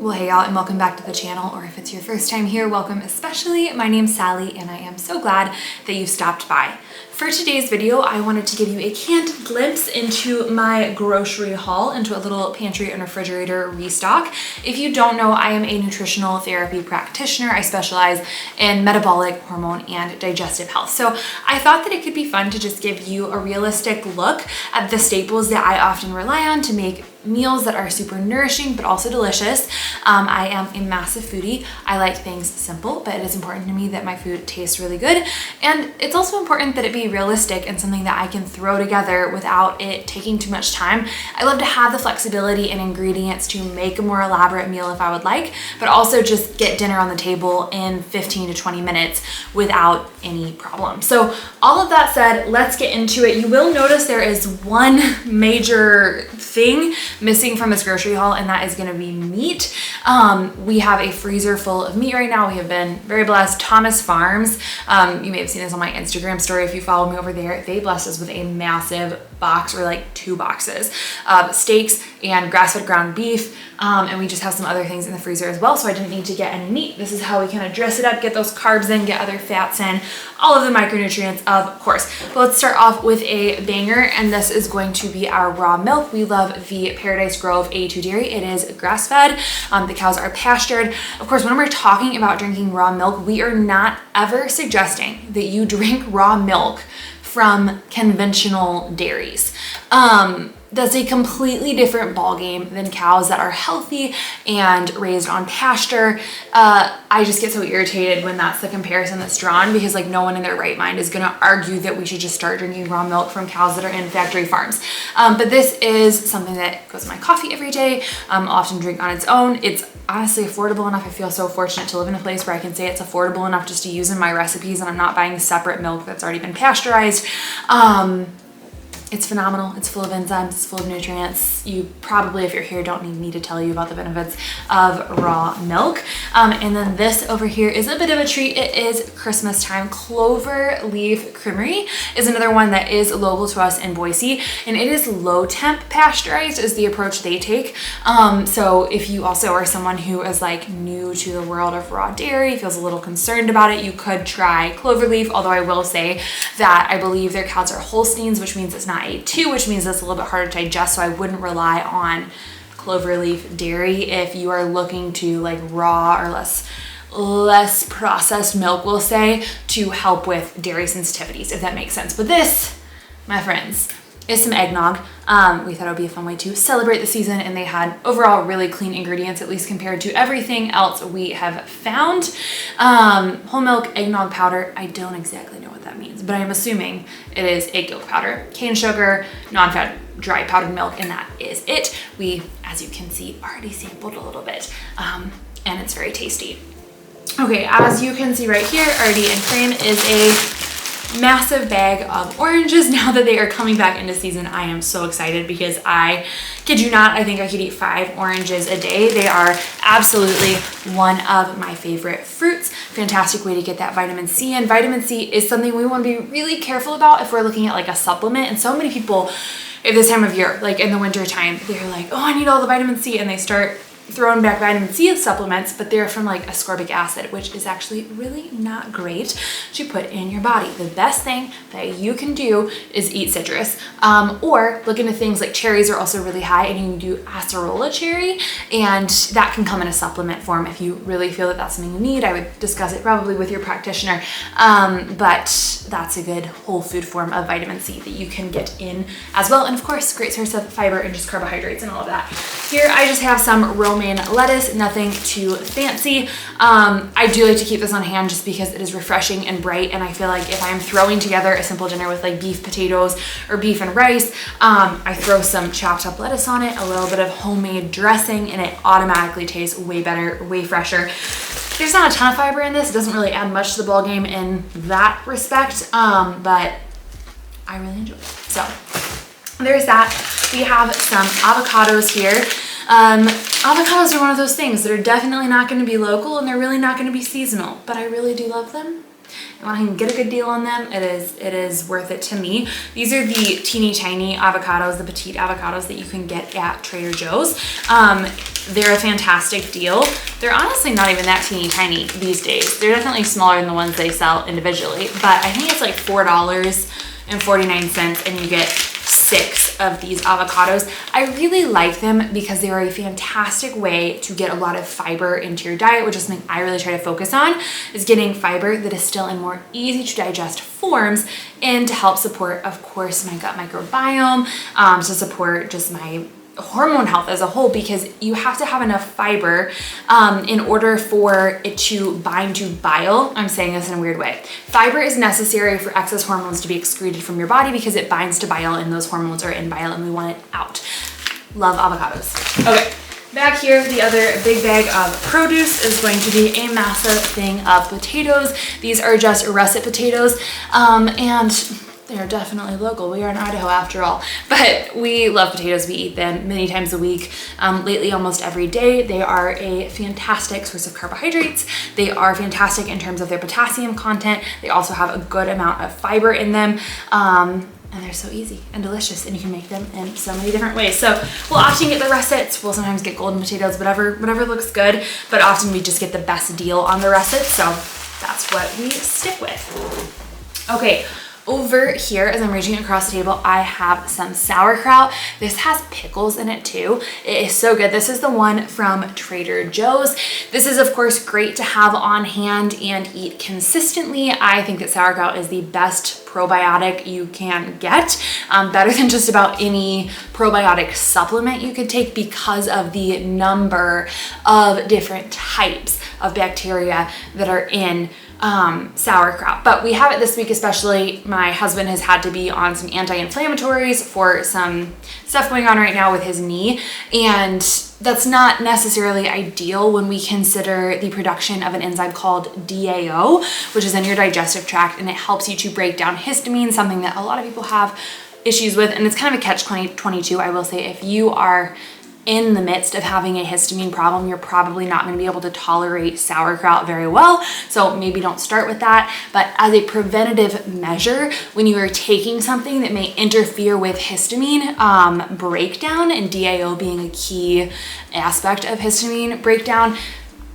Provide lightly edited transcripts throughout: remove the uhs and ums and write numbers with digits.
Well, hey y'all, and welcome back to the channel, or if it's your first time here, welcome especially. My name's Sally, and I am so glad that you stopped by. For today's video, I wanted to give you a candid glimpse into my grocery haul, into a little pantry and refrigerator restock. If you don't know, I am a nutritional therapy practitioner. I specialize in metabolic, hormone, and digestive health. So I thought that it could be fun to just give you a realistic look at the staples that I often rely on to make meals that are super nourishing but also delicious. I am a massive foodie. I like things simple, but it is important to me that my food tastes really good. And it's also important that it be realistic and something that I can throw together without it taking too much time. I love to have the flexibility and ingredients to make a more elaborate meal if I would like, but also just get dinner on the table in 15 to 20 minutes without any problem. So all of that said, let's get into it. You will notice there is one major thing missing from this grocery haul, and that is going to be meat. We have a freezer full of meat right now. We have been very blessed. Thomas Farms, you may have seen this on my Instagram story if you follow me over there. They blessed us with a massive box, or like 2 boxes of steaks and grass-fed ground beef. And we just have some other things in the freezer as well, so I didn't need to get any meat. This is how we kind of dress it up, get those carbs in, get other fats in, all of the micronutrients, of course. But let's start off with a banger, and this is going to be our raw milk. We love the Paradise Grove A2 dairy. It is grass-fed. The cows are pastured. Of course, when we're talking about drinking raw milk, we are not ever suggesting that you drink raw milk from conventional dairies. That's a completely different ballgame than cows that are healthy and raised on pasture. I just get so irritated when that's the comparison that's drawn, because like no one in their right mind is gonna argue that we should just start drinking raw milk from cows that are in factory farms. But this is something that goes in my coffee every day. I'll often drink on its own. It's honestly affordable enough. I feel so fortunate to live in a place where I can say it's affordable enough just to use in my recipes, and I'm not buying separate milk that's already been pasteurized. It's phenomenal. It's full of enzymes, it's full of nutrients. You probably, if you're here, don't need me to tell you about the benefits of raw milk. And then this over here is a bit of a treat. It is Christmas time. Clover Leaf Creamery is another one that is local to us in Boise, and it is low temp pasteurized is the approach they take. So if you also are someone who is like new to the world of raw dairy, feels a little concerned about it, you could try Cloverleaf, although I will say that I believe their cows are Holsteins, which means it's not A2, which means it's a little bit harder to digest, so I wouldn't rely on Cloverleaf dairy if you are looking to like raw or less processed milk, we'll say, to help with dairy sensitivities, if that makes sense. But this, my friends, is some eggnog. We thought it would be a fun way to celebrate the season, and they had overall really clean ingredients, at least compared to everything else we have found. Whole milk eggnog powder, I don't exactly know what that means, but I'm assuming it is egg yolk powder, cane sugar, non-fat dry powdered milk, and that is it. We, as you can see, already sampled a little bit, and it's very tasty. Okay, as you can see right here, already in frame is a massive bag of oranges. Now that they are coming back into season, I am so excited, because I kid you not, I think I could eat 5 oranges a day. They are absolutely one of my favorite fruits. Fantastic way to get that vitamin C, and vitamin C is something we want to be really careful about if we're looking at like a supplement. And so many people at this time of year, like in the winter time, they're like, oh, I need all the vitamin C, and they start throwing back vitamin C supplements, but they're from like ascorbic acid, which is actually really not great to put in your body. The best thing that you can do is eat citrus, or look into things like cherries are also really high, and you can do acerola cherry, and that can come in a supplement form if you really feel that that's something you need. I would discuss it probably with your practitioner, but that's a good whole food form of vitamin C that you can get in as well. And of course, great source of fiber and just carbohydrates and all of that. Here I just have some romaine lettuce, nothing too fancy. I do like to keep this on hand just because it is refreshing and bright, and I feel like if I'm throwing together a simple dinner with like beef potatoes or beef and rice, I throw some chopped up lettuce on it, a little bit of homemade dressing, and it automatically tastes way better, way fresher. There's not a ton of fiber in this. It doesn't really add much to the ballgame in that respect, but I really enjoy it. So there's that. We have some avocados here. Avocados are one of those things that are definitely not going to be local, and they're really not going to be seasonal, but I really do love them. And when I can get a good deal on them, it is worth it to me. These are the teeny tiny avocados, the petite avocados that you can get at Trader Joe's. They're a fantastic deal. They're honestly not even that teeny tiny these days. They're definitely smaller than the ones they sell individually, but I think it's like $4.49 and you get 6 of these avocados. I really like them because they are a fantastic way to get a lot of fiber into your diet, which is something I really try to focus on, is getting fiber that is still in more easy to digest forms and to help support, of course, my gut microbiome, to support just my hormone health as a whole, because you have to have enough fiber in order for it to bind to bile. I'm saying this in a weird way. Fiber is necessary for excess hormones to be excreted from your body because it binds to bile and those hormones are in bile and we want it out. Love avocados. Okay. Back here, the other big bag of produce is going to be a massive thing of potatoes. These are just russet potatoes, and they're definitely local. We are in Idaho after all, but we love potatoes. We eat them many times a week. Lately, almost every day. They are a fantastic source of carbohydrates. They are fantastic in terms of their potassium content. They also have a good amount of fiber in them. And they're so easy and delicious, and you can make them in so many different ways. So we'll often get the russets. We'll sometimes get golden potatoes, whatever looks good, but often we just get the best deal on the russets. So that's what we stick with. Okay. Over here, as I'm reaching across the table, I have some sauerkraut. This has pickles in it too. It is so good. This is the one from Trader Joe's. This is, of course, great to have on hand and eat consistently. I think that sauerkraut is the best probiotic you can get, better than just about any probiotic supplement you could take because of the number of different types of bacteria that are in sauerkraut. But we have it this week, especially my husband has had to be on some anti-inflammatories for some stuff going on right now with his knee, and that's not necessarily ideal when we consider the production of an enzyme called DAO, which is in your digestive tract, and it helps you to break down histamine, something that a lot of people have issues with, and it's kind of a catch-22. I will say, if you are in the midst of having a histamine problem, you're probably not going to be able to tolerate sauerkraut very well. So maybe don't start with that. But as a preventative measure, when you are taking something that may interfere with histamine breakdown, and DAO being a key aspect of histamine breakdown,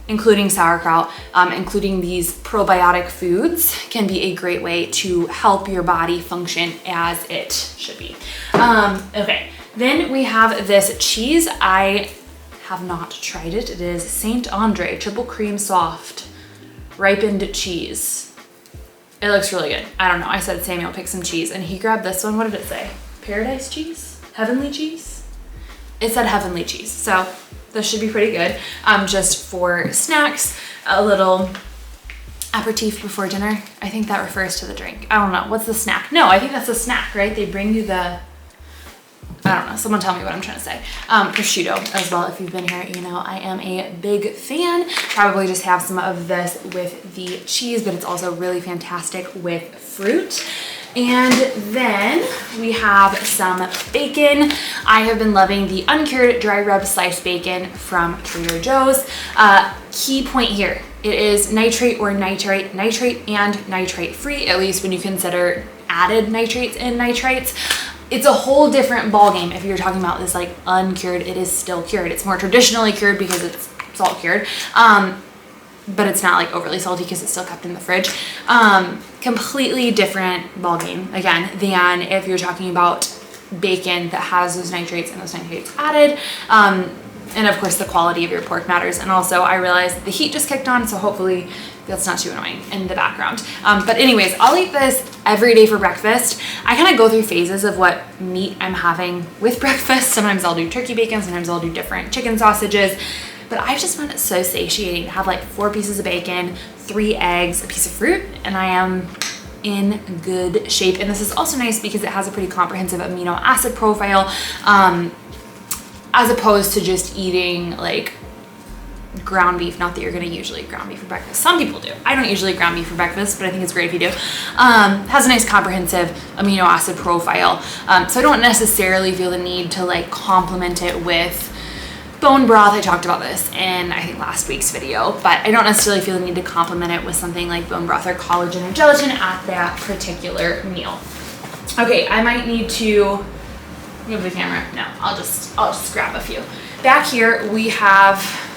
including sauerkraut, including these probiotic foods, can be a great way to help your body function as it should be. Okay. Then we have this cheese. I have not tried it. It is Saint Andre Triple Cream Soft Ripened Cheese. It looks really good. I don't know. I said Samuel pick some cheese and he grabbed this one. What did it say? Paradise cheese? Heavenly cheese? It said heavenly cheese. So this should be pretty good. Just for snacks, a little aperitif before dinner. I think that refers to the drink. I don't know. What's the snack? No, I think that's a snack, right? They bring you the, I don't know, someone tell me what I'm trying to say. Prosciutto as well. If you've been here, you know I am a big fan. Probably just have some of this with the cheese, but it's also really fantastic with fruit. And then we have some bacon. I have been loving the uncured dry rub sliced bacon from Trader Joe's. Key point here, it is nitrate or nitrate and nitrate free, at least when you consider added nitrates and nitrites. It's a whole different ballgame if you're talking about this like uncured. It is still cured. It's more traditionally cured because it's salt cured, but it's not like overly salty because it's still kept in the fridge. Completely different ballgame again than if you're talking about bacon that has those nitrates and those nitrates added. And of course the quality of your pork matters. And also I realized the heat just kicked on, so hopefully that's not too annoying in the background. But anyways, I'll eat this every day for breakfast. I kind of go through phases of what meat I'm having with breakfast. Sometimes I'll do turkey bacon, sometimes I'll do different chicken sausages. But I just found it so satiating to have like 4 pieces of bacon, 3 eggs, a piece of fruit, and I am in good shape. And this is also nice because it has a pretty comprehensive amino acid profile, as opposed to just eating like ground beef. Not that you're gonna usually eat ground beef for breakfast. Some people do. I don't usually eat ground beef for breakfast, but I think it's great if you do. Has a nice comprehensive amino acid profile. So I don't necessarily feel the need to like complement it with bone broth, I talked about this in I think last week's video, but I don't necessarily feel the need to complement it with something like bone broth or collagen or gelatin at that particular meal. Okay, I might need to move the camera. No, I'll just grab a few. Back here we have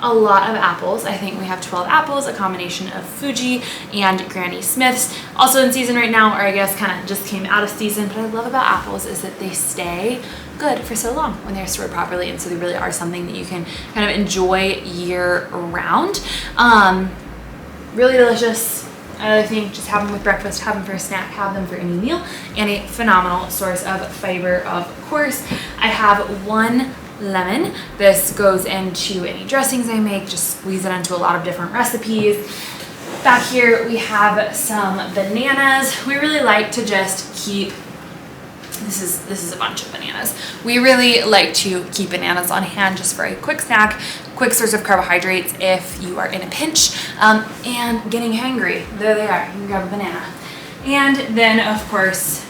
a lot of apples. I think we have 12 apples, a combination of Fuji and Granny Smith's. Also in season right now, or I guess kind of just came out of season. But I love about apples is that they stay good for so long when they're stored properly, and so they really are something that you can kind of enjoy year round. Really delicious. I think just have them with breakfast, have them for a snack, have them for any meal, and a phenomenal source of fiber, of course. I have 1 lemon. This goes into any dressings I make, just squeeze it into a lot of different recipes. Back here we have some bananas. We really like to just keep, this is a bunch of bananas. We really like to keep bananas on hand just for a quick snack, quick source of carbohydrates if you are in a pinch, and getting hangry. There they are, you can grab a banana. And then of course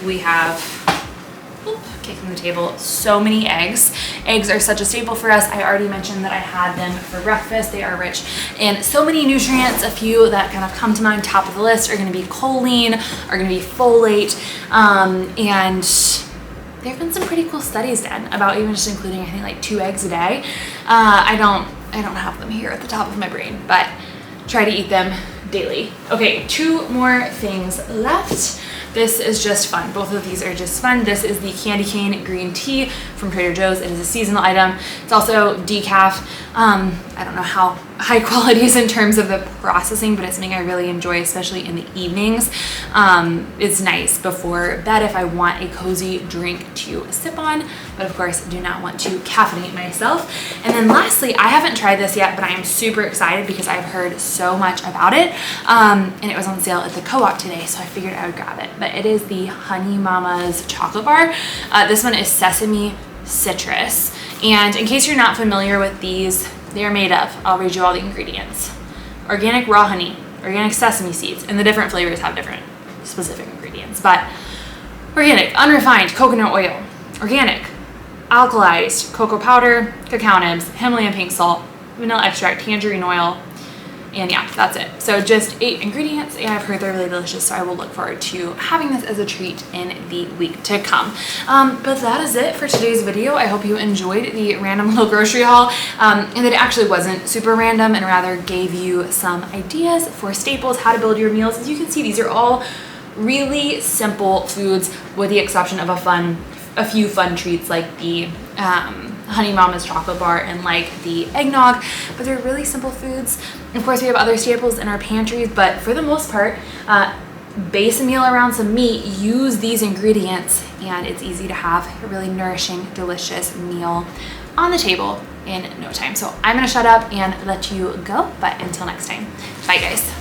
we have, kicking the table, so many eggs. Eggs are such a staple for us. I already mentioned that I had them for breakfast. They are rich in so many nutrients. A few that kind of come to mind top of the list are going to be choline, are going to be folate, and there have been some pretty cool studies done about even just including I think like 2 eggs a day. I don't have them here at the top of my brain, but try to eat them daily. Okay, 2 more things left. This is just fun. Both of these are just fun. This is the candy cane green tea from Trader Joe's. It is a seasonal item. It's also decaf. I don't know how high quality is in terms of the processing, but it's something I really enjoy, especially in the evenings. It's nice before bed if I want a cozy drink to sip on, but of course do not want to caffeinate myself. And then lastly, I haven't tried this yet, but I am super excited because I've heard so much about it. And it was on sale at the Co-op today, so I figured I would grab it. But it is the Honey Mama's chocolate bar. This one is sesame citrus. And in case you're not familiar with these, they are made of, I'll read you all the ingredients: organic raw honey, organic sesame seeds, and the different flavors have different specific ingredients, but organic, unrefined coconut oil, organic, alkalized cocoa powder, cacao nibs, Himalayan pink salt, vanilla extract, tangerine oil, and yeah, that's it. So just 8 ingredients, and I've heard they're really delicious, so I will look forward to having this as a treat in the week to come. But that is it for today's video. I hope you enjoyed the random little grocery haul, and that it actually wasn't super random and rather gave you some ideas for staples, how to build your meals. As you can see, these are all really simple foods with the exception of a few fun treats like the Honey Mama's chocolate bar and like the eggnog, but they're really simple foods. Of course, we have other staples in our pantries, but for the most part, base a meal around some meat, use these ingredients, and it's easy to have a really nourishing, delicious meal on the table in no time. So I'm gonna shut up and let you go, but until next time, bye guys.